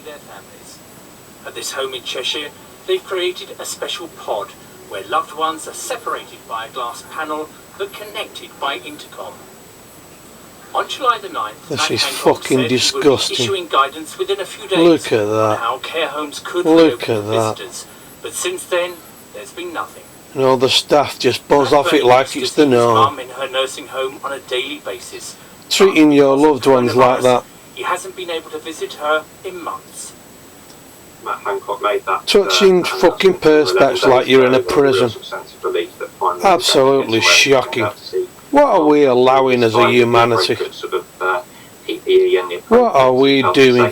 their families. At this home in Cheshire, they've created a special pod where loved ones are separated by a glass panel but connected by intercom. On July the 9th, this is fucking disgusting. Issuing guidance within a few days Look at that. on how care homes could Look reopen at visitors. But since then, there's been nothing. And all the staff just buzz off it like it's the norm. Mum in her nursing home on a daily basis. Treating your loved ones like that. He hasn't been able to visit her in months. Matt Hancock made that. Touching fucking perspex like you're in a prison. Absolutely shocking. What are we allowing as a humanity? What are we doing?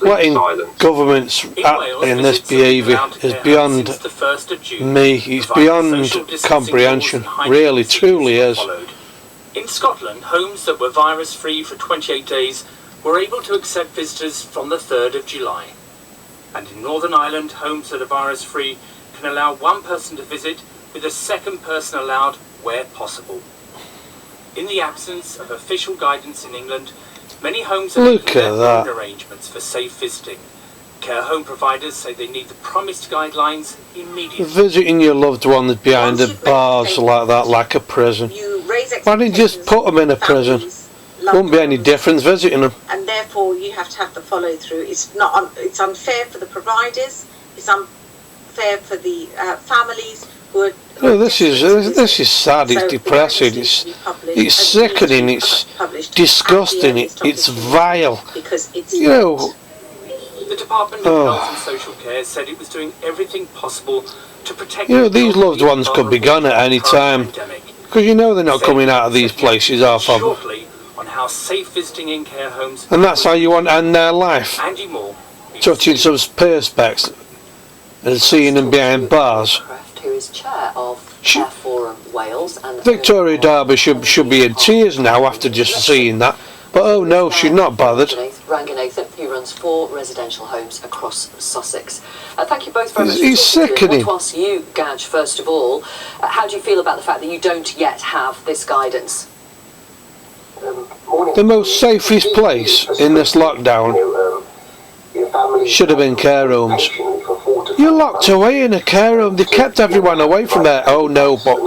Letting governments act in this behaviour is beyond me. It's beyond comprehension. Really, truly is. In Scotland, homes that were virus-free for 28 days were able to accept visitors from the 3rd of July. And in Northern Ireland, homes that are virus-free can allow one person to visit, with a second person allowed where possible. In the absence of official guidance in England, many homes are making their own arrangements for safe visiting. Care home providers say they need the promised guidelines immediately. Visiting your loved ones behind the bars like that, like a prison. Why didn't you just put them in a prison? Wouldn't be any difference visiting them. And therefore you have to have the follow through. It's unfair for the providers. It's unfair for the families who are. No, this is sad. It's depressing. It's sickening. It's disgusting. It's vile. You know. The Department of Health and Social Care said it was doing everything possible to protect. You know, these loved ones could be gone at any time, because you know they're not coming out of these places, half of them. On how safe visiting in care homes. And that's how you want to end their life. Touching some perspex and seeing them behind bars. Who is chair of Care Forum Wales and Victoria Derbyshire should be in tears now after just seeing that. But oh no, she's not bothered. Ranganathan, who runs 4 residential homes across Sussex. Thank you both very much. He's sickening. To ask you, Gaj, first of all, how do you feel about the fact that you don't yet have this guidance? The most safest place in this lockdown should have been care homes. You're locked away in a care home. They kept everyone away from there. Oh no, but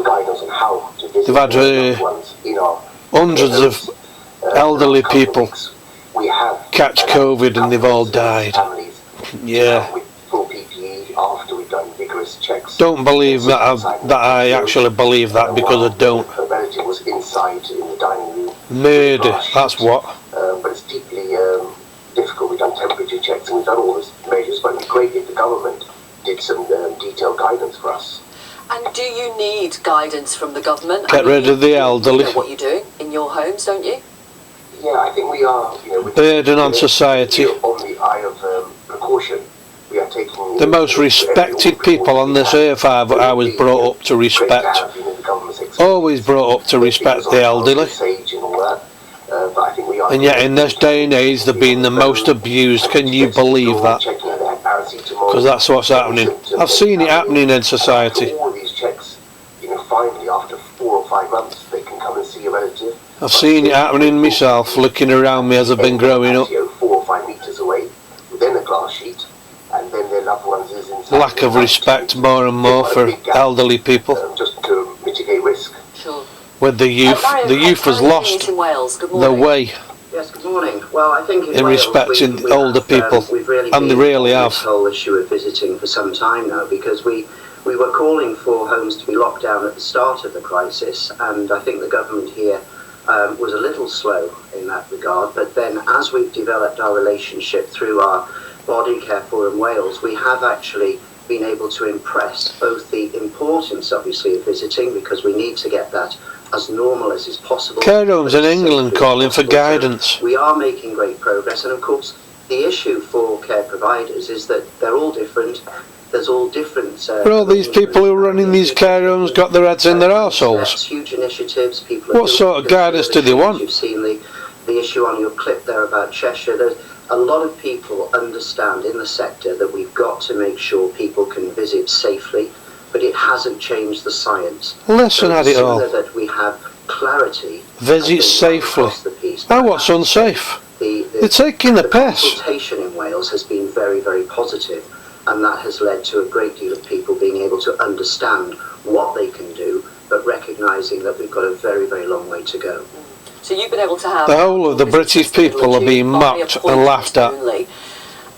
they've had hundreds of elderly people catch COVID and they've all died. Yeah. Don't believe that I actually believe that, because I don't. Murder, that's what. But it's deeply difficult. We've done temperature checks and we've done all these measures, but it'd be great if the government did some detailed guidance for us. And do you need guidance from the government? Get rid of the elderly. You know what you're doing in your homes, don't you? Yeah, I think we are. You know, burden on society. On the eye of precaution, we are taking the most respected people on this earth. I was brought up to respect. Always brought up to respect the elderly. And yet in this day and age they're being the most abused. Can you believe that? Because that's what's happening. I've seen it happening in society. All these checks, you know, finally after 4 or 5 months they can come and see a relative. I've seen it happening myself, looking around me as I've been growing up. 4 or 5 metres away, within a glass sheet, and then their loved ones is inside. Lack of respect more and more for elderly people. Just to mitigate risk. Sure. With the youth has lost the way. Yes, good morning. Well, I think in respecting older people, and they really have. This whole issue of visiting for some time now, because we were calling for homes to be locked down at the start of the crisis, and I think the government here was a little slow in that regard. But then, as we've developed our relationship through our body Care Forum Wales, we have actually been able to impress both the importance, obviously, of visiting, because we need to get that as normal as is possible. Care homes in England calling for guidance. We are making great progress, and of course the issue for care providers is that they're all different. There's all different. But all these people who are running these care homes got their heads in their arseholes. Huge initiatives. People. What sort of guidance do they want? You've seen the issue on your clip there about Cheshire. There's a lot of people understand in the sector that we've got to make sure people can visit safely. But it hasn't changed the science. Listen at it all. That we have clarity. Visit safely. Oh, what's unsafe? They're taking the piss. Consultation in Wales has been very, very positive, and that has led to a great deal of people being able to understand what they can do, but recognising that we've got a very, very long way to go. So you've been able to have... The whole of the British people are being mocked and laughed at.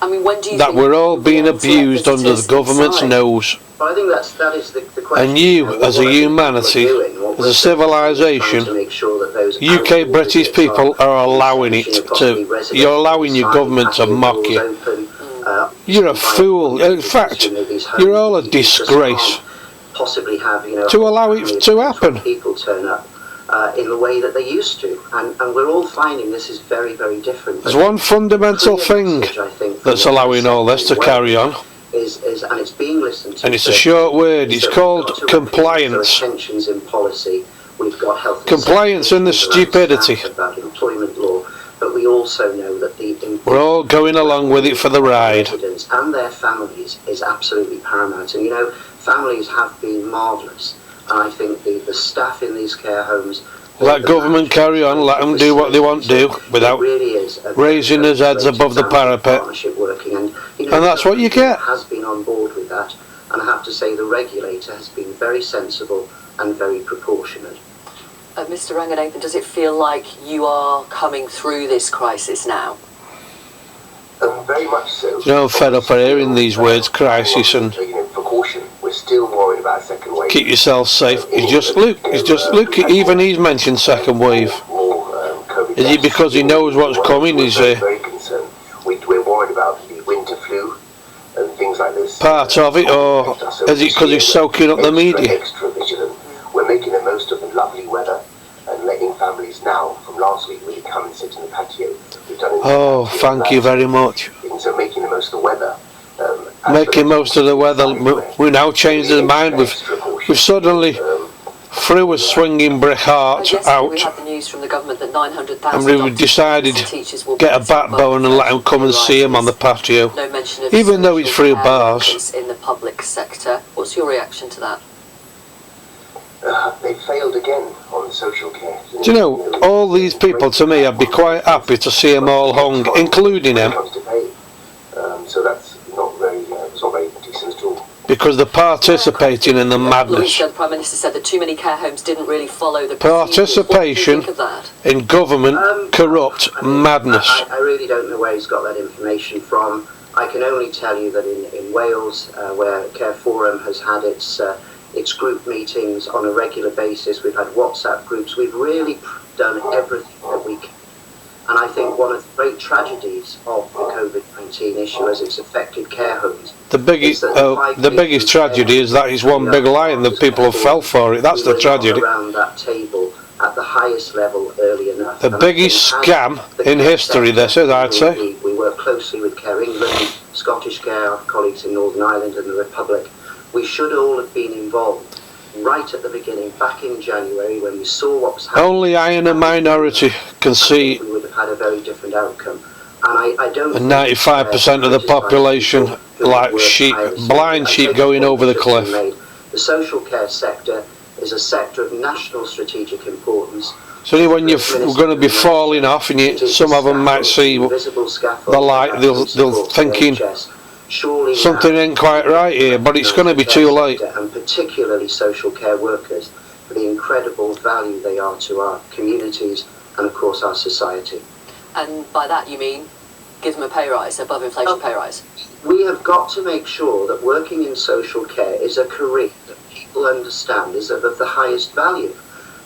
I mean, when do you that we're all being abused under the government's nose. But I think that is the question. And you, as a humanity, as a civilization, UK British people are allowing it to. You're allowing your government to mock you. You're a fool. In fact, you're all a disgrace. Possibly have, to allow it to happen. People turn up in the way that they used to, and we're all finding this is very, very different. There's one fundamental thing that's allowing all this to carry on. And it's being listened to. And it's a short word. It's called compliance. In policy, we've got health. Compliance and the stupidity. About employment law, but we also know that we're all going along with it for the ride. And their families is absolutely paramount. And families have been marvellous. And I think the staff in these care homes. Let government carry on, let them do what they want to do without raising their heads above the parapet. And that's what you get. Has been on board with that, and I have to say the regulator has been very sensible and very proportionate. Mr. Ranganathan, does it feel like you are coming through this crisis now? Very much so. I'm fed up of hearing these words, crisis, and precaution. We're still worried about a second wave. Keep yourself safe. It's just Luke. Even he's mentioned second wave. Is it because he knows what's coming? Very concerned. We're worried about the winter flu and things like this. Part of it, or is it because he's soaking up the media? Extra vigilant. We're making the most of the lovely weather and letting families now, from last week, really come and sit in the patio. We've done it. Oh, thank you very much. So making the most of the weather. Making most of the weather. We now changed our mind. We've suddenly threw a swinging brick heart out, we had the news from the government that 900,000 and we decided get a backbone and let them come and see him on the patio, even though it's free bars. In the public sector, what's your reaction to that? They failed again on social care. Do you know, all these people, to me, I'd be quite happy to see them all hung, including him. So that's not very decent at all. Because they're participating in the madness. The Prime Minister said that too many care homes didn't really follow the participation in government corrupt madness. I really don't know where he's got that information from. I can only tell you that in Wales, where Care Forum has had its group meetings on a regular basis, we've had WhatsApp groups, we've really done everything that we can. And I think one of the great tragedies of the COVID-19 issue as it's affected care homes. The biggest tragedy is that it's one big lie and the people have fell for it. That's the tragedy. Around that table at the highest level early enough. The biggest scam in history, this is, I'd say. We work closely with Care England, Scottish Care, our colleagues in Northern Ireland and the Republic. We should all have been involved right at the beginning, back in January, when we saw what was happening. Only I and a minority can see. We would have had a very different outcome. And I don't. And 95% of the population, like sheep, blind sheep going over the cliff. The social care sector is a sector of national strategic importance. So when you're going to be falling off, and some of them might see the light, they'll thinking something ain't quite right here, but it's going to be too late. And particularly social care workers, for the incredible value they are to our communities and of course our society. And by that you mean give them a pay rise, above inflation pay rise? We have got to make sure that working in social care is a career that people understand is of the highest value.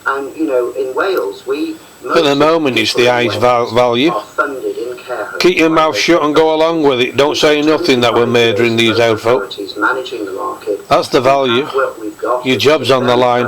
And in Wales, at the moment it's the highest value. Are funded in care homes. Keep your mouth shut and go along with it. Don't say nothing that we're murdering these out folk. Managing the market. That's the value. Your job's on the line.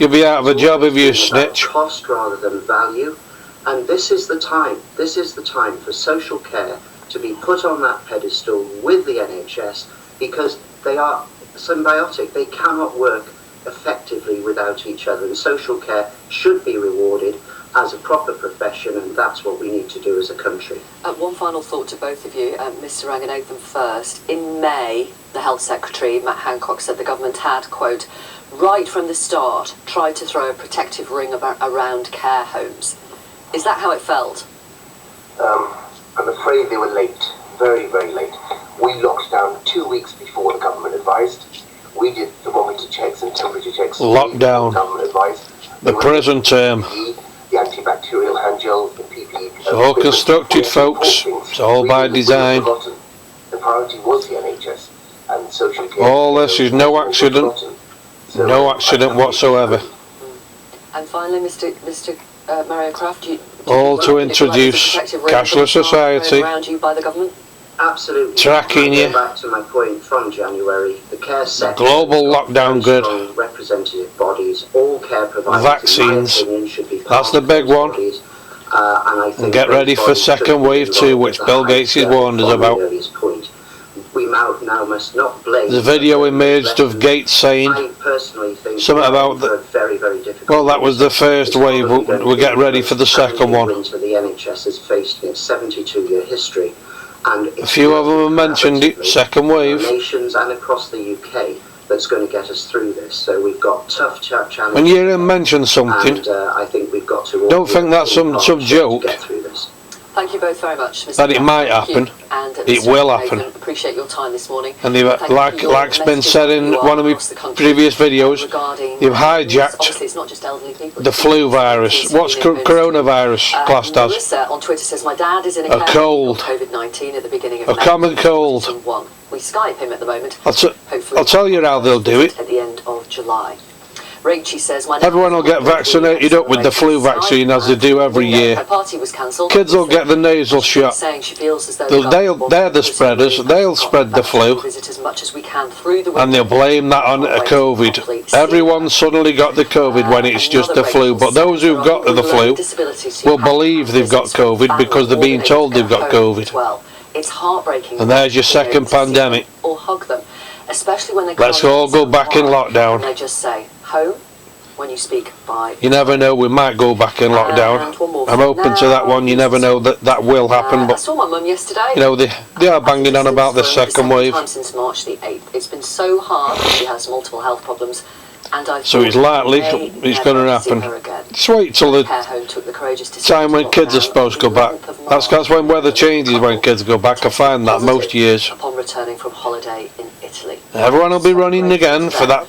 You'll be out of a job if you snitch. Cost rather than value. And this is the time. This is the time for social care to be put on that pedestal with the NHS, because they are symbiotic. They cannot work effectively without each other, and social care should be rewarded as a proper profession, and that's what we need to do as a country. One final thought to both of you, Mr. Ranganathan first. In May, the Health Secretary, Matt Hancock, said the government had, quote, right from the start, tried to throw a protective ring around care homes. Is that how it felt? I'm afraid they were late, very, very late. We locked down 2 weeks before the government advised. We did thermometer checks and temperature checks. Lockdown. The government advised. The prison term. The antibacterial hand gel, the PPE. It's all constructed, folks. It's all by design. The priority was the NHS and social care. All this is no accident. No accident whatsoever. And finally, Mr. Mario Craft, All to introduce cashless society. Around you by the government? Absolutely. Tracking you. Back to my point from January, the care sector, Global lockdown good. Representative bodies, all care providers. Vaccines. In my opinion, should be That's the big one. bodies. And I think And get ready for second wave 2, which Bill Gates has warned us about. We now must not blame. There's a video imaged of Gates saying I personally think something about the. very, very difficult. Well, that was the first wave. We'll get ready for the second one. Winter the NHS has faced in its 72-year history, and A few of them have mentioned it. Second wave. Nations and across the UK that's going to get us through this. So we've got tough challenges. When you mention something, and I think we've got to. don't think that's some joke. To get through this. Thank you both very much, Mr. That it might happen. It will happen. Appreciate your time this morning. And like's been said in one of my previous videos, you've hijacked the flu virus. What's coronavirus classed as? Melissa on Twitter says my dad is in a cold. COVID-19 at the beginning of A common cold. We Skype him at the moment. I'll tell you how they'll do it. At the end of July. Rachie says everyone will get vaccinated up with the flu vaccine as they do every year. Kids will get the nasal shot. They're the spreaders. They'll spread the flu. And they'll blame that on COVID. Everyone suddenly got the COVID when it's just the flu. But those who've got the flu will believe they've got COVID because they're being told they've got COVID. It's heartbreaking. And there's your second pandemic. Or hug them, especially when they Let's all go back in lockdown. And they just say home when you speak by. You never know, we might go back in lockdown. I'm open to that one. You never know that will happen. But I saw my mum yesterday. You know, they are banging on about the second wave. Since March the 8th. It's been so hard. She has multiple health problems. And I so it's likely it's going to happen. Just wait till the time when kids are supposed to go back. That's when weather changes, when kids go back. I find that most years. Upon returning from holiday in Italy. Everyone will be running again for that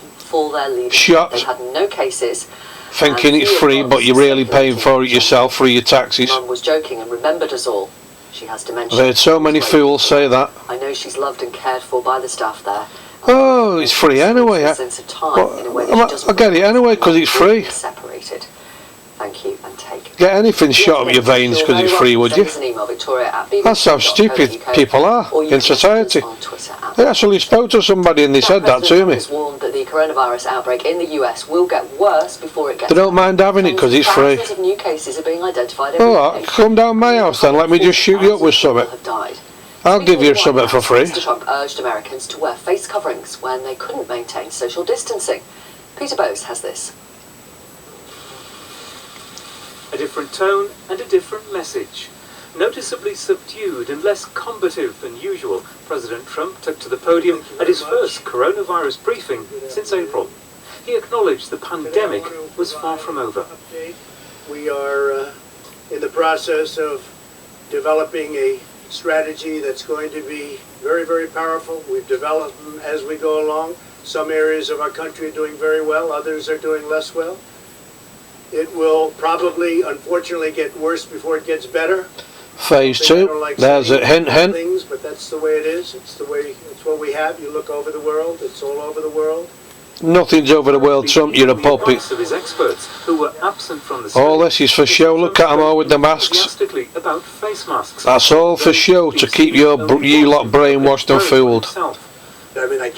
shot. They had no cases. Thinking it's free, but you're really paying for it yourself through your taxes. Mum was joking and remembered us all. She has dementia. I've heard so many fools say that. I know she's loved and cared for by the staff there. Oh, it's free anyway. I get it anyway because it's free. Separated. Thank you and take. Get anything shot up your veins because it's free, would you? That's how stupid people are in society. I actually spoke to somebody and they said that to me. Warned that the coronavirus outbreak in the US will get worse before it gets. They don't mind having it because it's free. Thousands of new cases are being identified every day. Come down my house then. Let me just shoot you up with something. I'll give you something for free. Mr. Trump urged Americans to wear face coverings when they couldn't maintain social distancing. Peter Bose has this. A different tone and a different message. Noticeably subdued and less combative than usual, President Trump took to the podium at his first coronavirus briefing since April. He acknowledged the pandemic was far from over. We are in the process of developing a strategy that's going to be very, very powerful. We've developed them as we go along. Some areas of our country are doing very well, others are doing less well. It will probably, unfortunately, get worse before it gets better. Phase 2, there's a hint. Things, but that's the way it is. It's what we have. You look over the world, it's all over the world. Nothing's over the world, Trump, you're a puppet. All this is for show, look at them all with the masks. That's all for show, to keep you lot brainwashed and fooled.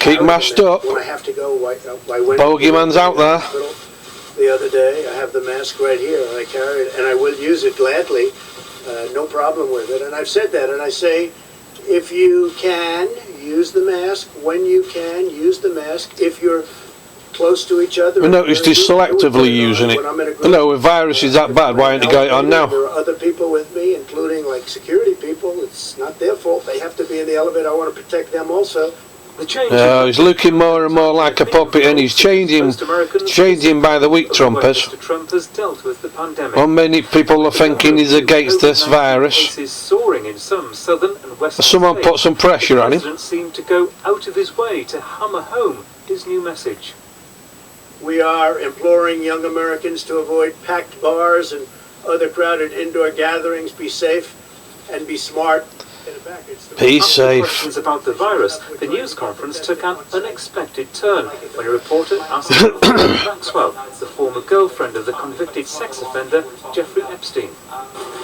Keep masked up. Bogeyman's out there. The other day, I have the mask right here, and I carry it, and I will use it gladly, no problem with it. And I've said that, and I say, if you can, use the mask. When you can, use the mask. If you're close to each other. I noticed he's selectively using it. No, if virus is that bad, why aren't you got it on now? There are other people with me, including like security people. It's not their fault. They have to be in the elevator. I want to protect them also. The change He's looking more and more like a puppet, and he's changing by the week, Trumpers. Mr. Trump has dealt with the pandemic. Well, many people are thinking he's against this virus. Cases soaring in some southern and western Someone put some pressure on him. The president seemed to go out of his way to hammer home his new message. We are imploring young Americans to avoid packed bars and other crowded indoor gatherings, be safe and be smart. Be After safe. questions about the virus, the news conference took an unexpected turn when a reporter asked Ghislaine Maxwell, the former girlfriend of the convicted sex offender Jeffrey Epstein.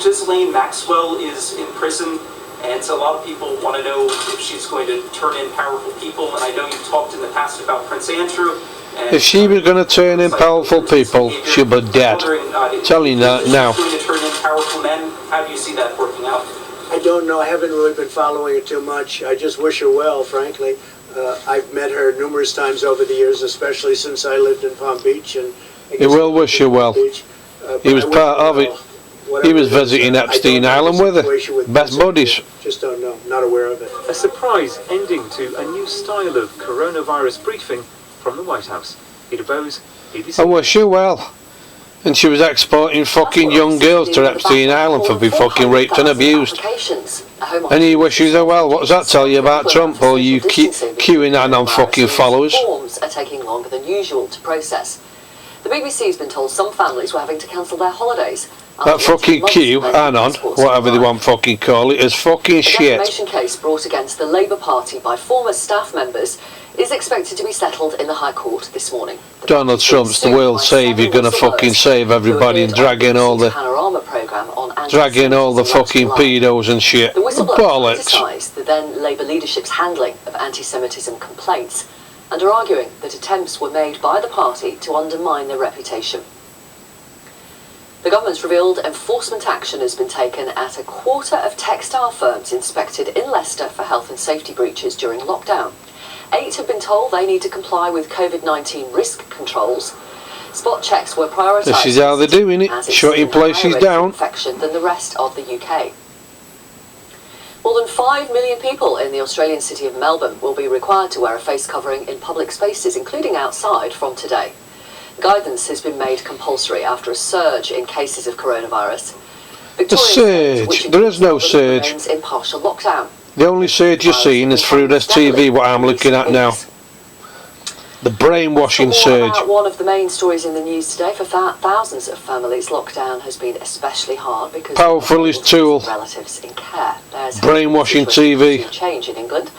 Ghislaine Maxwell is in prison, and so a lot of people want to know if she's going to turn in powerful people. And I know you've talked in the past about Prince Andrew. If she was going to turn in powerful people, she'll be dead. Telling you that now. Going to turn in powerful men. How do you see that working out? I don't know. I haven't really been following it too much. I just wish her well, frankly. I've met her numerous times over the years, especially since I lived in Palm Beach. And He will wish you well. He was part of it. He was visiting Epstein Island with her. Best buddies. Just don't know. Not aware of it. A surprise ending to a new style of coronavirus briefing from the White House. Peter Bowes, BBC. I wish you well. And she was exporting fucking young girls to Epstein Island for being fucking raped and abused. And he wishes her well. What does that tell you about Trump? Or you queuing on fucking followers? Forms are taking longer than usual to process. The BBC's been told some families were having to cancel their holidays. That fucking queue, anon, whatever they want fucking call it, is fucking shit. The defamation case brought against the Labour Party by former staff members is expected to be settled in the High Court this morning. Donald Trump's the world saviour, gonna fucking save everybody and drag in all the fucking pedos and shit. The whistleblower Bollocks. criticised the then Labour leadership's handling of anti-Semitism complaints and are arguing that attempts were made by the party to undermine their reputation. The government's revealed enforcement action has been taken at a quarter of textile firms inspected in Leicester for health and safety breaches during lockdown. 8 have been told they need to comply with COVID-19 risk controls. Spot checks were prioritised. This is how they're doing it, shutting places down. Infection than the rest of the UK. More than 5 million people in the Australian city of Melbourne will be required to wear a face covering in public spaces, including outside, from today. Guidance has been made compulsory after a surge in cases of coronavirus. The surge? There is no surge. In partial lockdown. The only surge you're seeing is through this TV, what I'm looking at now. The brainwashing surge. One of the main stories in the news today for thousands of families, lockdown has been especially hard because Powerful is tool. relatives in care. There's Brainwashing TV. change in England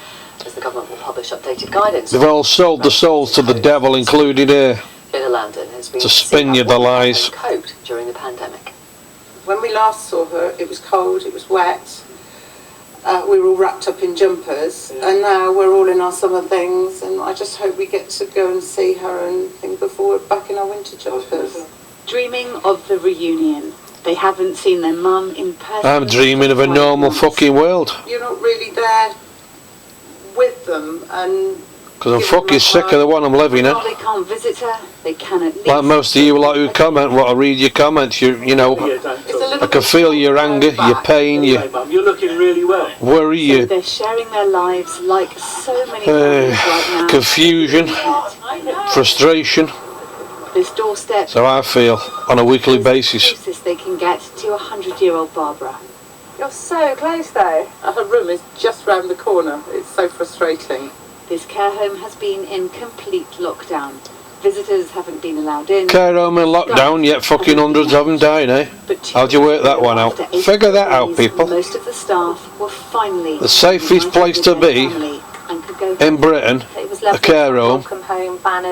as the government will publish updated guidance. They've all sold the souls to the devil, including her. Villa Landon has been To spin you the lies. coped during the pandemic. When we last saw her, it was cold, it was wet. We were all wrapped up in jumpers, and now we're all in our summer things, and I just hope we get to go and see her and think before we're back in our winter jumpers. Dreaming of the reunion. They haven't seen their mum in person. I'm dreaming of a normal fucking world. You're not really there with them, and Because I'm fucking sick of the one I'm living in. They can't visit her. They can at least. Like most of you lot who comment, what I read your comments, you know, I can feel your anger, your pain, your You're looking really well. worry, your They're sharing their lives like so many families right now. confusion, frustration. This doorstep. That's how I feel on a weekly basis. Closest they can get to 100-year-old Barbara. you're so close though. Her room is just round the corner. It's so frustrating. This care home has been in complete lockdown. Visitors haven't been allowed in. Care home in lockdown, yet fucking hundreds of them died, eh? How'd you work that one out? Figure that out, people. Most of the staff were finally The safest place to be in Britain, a care home,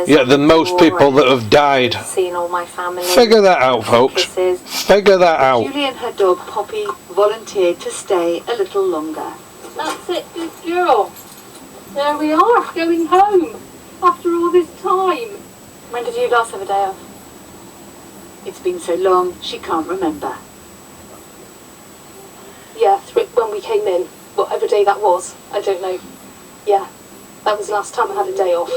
yet the most people that have died. Figure that out, folks. Figure that out. Julie and her dog Poppy volunteered to stay a little longer. That's it, good girl. There we are, going home after all this time. When did you last have a day off? It's been so long, she can't remember. Yeah, when we came in, whatever day that was, I don't know. Yeah, that was the last time I had a day off.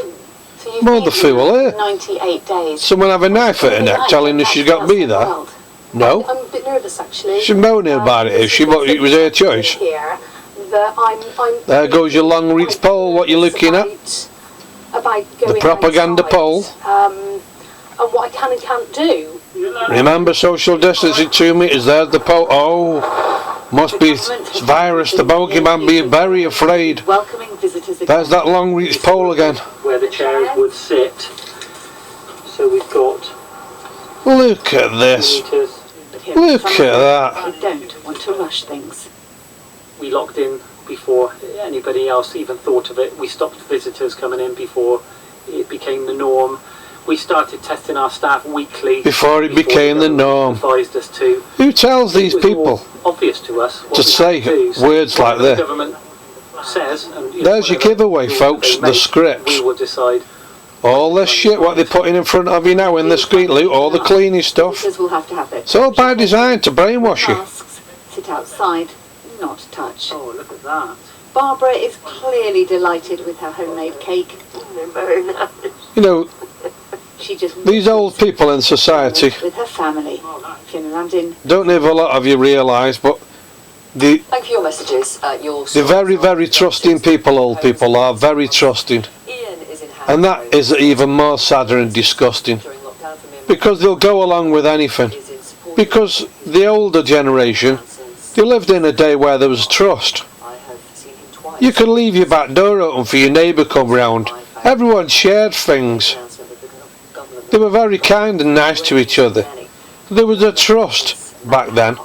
So you've More the fool, eh? 98 days. Someone have a knife at her neck telling her she's got to be there. No. I'm a bit nervous actually. She's moaning about it, is she? But it was her choice. Here, However, I'm There goes your long reach pole, what you're looking at. About going The propaganda outside, pole. And what I can and can't do. Remember social distancing, 2 metres, there's the pole. Oh, must be virus, the bogeyman, being very afraid. Welcoming visitors again. There's that long reach pole again. Where the chairs would sit. So we've got Look at this. meters. Look at that. I don't want to rush things. We locked in before anybody else even thought of it. We stopped visitors coming in before it became the norm. We started testing our staff weekly. Before it became the norm. Advised us to. Who tells these It was people all obvious to us what to we say had to do. So words like whatever that? the government says, and, There's your giveaway, folks, the script. We will decide. All this shit what they're putting in front of you now in the screen, look, all the cleaning stuff. Visitors will have to have it. It's all by design to brainwash you. Masks, sit outside, not touch. Oh, look at that. Barbara is clearly delighted with her homemade cake. You know, She just these old people in society, with her family. Fiona Landin. don't know if a lot of you realise, but Thank you for your messages. they're very, very trusting people, old people are, very trusting. Ian is in hand. And that is even more sadder and disgusting. During lockdown for me and Because they'll go along with anything. is in support Because the older generation, they lived in a day where there was trust. I have seen him twice. You could leave your back door open for your neighbour come round. Everyone shared things. Announcement that the government They were very kind and nice to each other. There was a trust back then.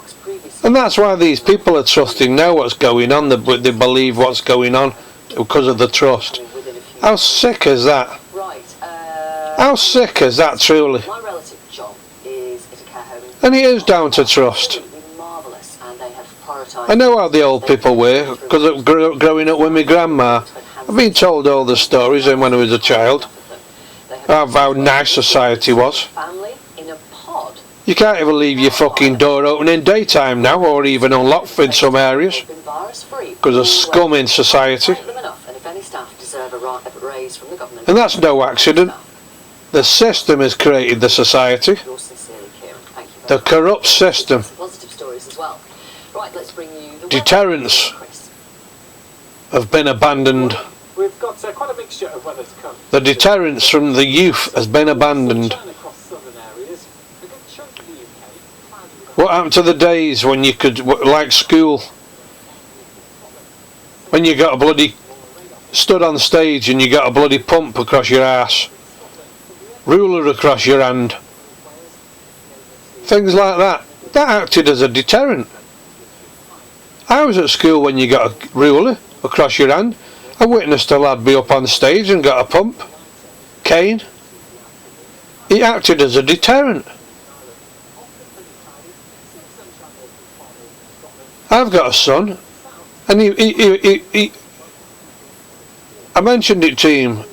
And that's why these people are trusting now what's going on. They believe what's going on because of the trust. How sick is that? Right. How sick is that, truly? My relative John is at a care home. And it is down to trust. Absolutely marvellous, and they have prioritised. I know how the old people were, because of growing up with my grandma. I've been told all the stories when I was a child, of how nice society was. Family in a pod. You can't even leave your fucking door open in daytime now, or even unlocked in some areas, They've been virus-free. because of scum in society. Thank them enough, and if any staff deserve a raise from the government. And that's no accident. The system has created the society. Yours sincerely, Kieran. Thank you The very corrupt system. much. Positive stories as well. Right, let's bring you the Deterrence weather, Chris. have been abandoned. We've got quite a mixture of weather to come. The deterrence from the youth has been abandoned. Sunshine across southern areas. A good chunk of the UK. What happened to the days when you could, like school, when you got a bloody, stood on stage and you got a bloody pump across your ass, ruler across your hand, things like that. That acted as a deterrent. I was at school when you got a ruler across your hand. I witnessed a lad be up on stage and got a pump, cane. It acted as a deterrent. I've got a son, and he I mentioned it to him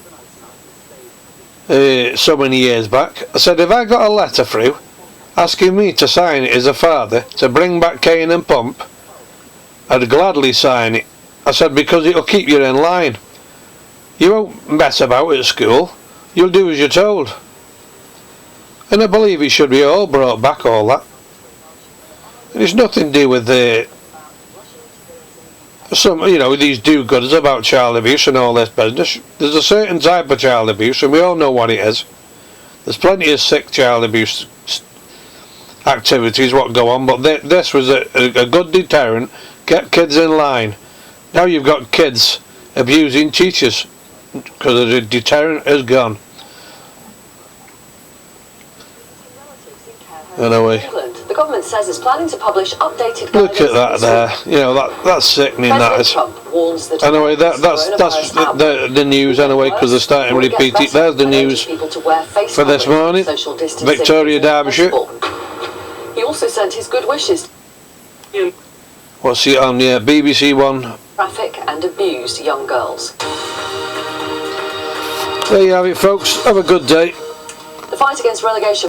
so many years back. I said, if I got a letter through asking me to sign it as a father to bring back cane and pump, I'd gladly sign it. I said, because it'll keep you in line. You won't mess about at school. You'll do as you're told. And I believe it should be all brought back, all that. And it's nothing to do with these do-gooders about child abuse and all this business. There's a certain type of child abuse, and we all know what it is. There's plenty of sick child abuse activities what go on, but this was a good deterrent. Get kids in line. Now you've got kids abusing teachers because the deterrent is gone. Anyway, The government says it's planning to publish updated look at that there. You know, that's sickening, that is. Trump warns that Anyway, that's the news anyway, because they're starting to repeat it. There's the news for this morning. Victoria, Derbyshire. He also sent his good wishes. What's it on? Yeah, BBC One. Traffic and abused young girls. There you have it, folks. Have a good day. The fight against relegation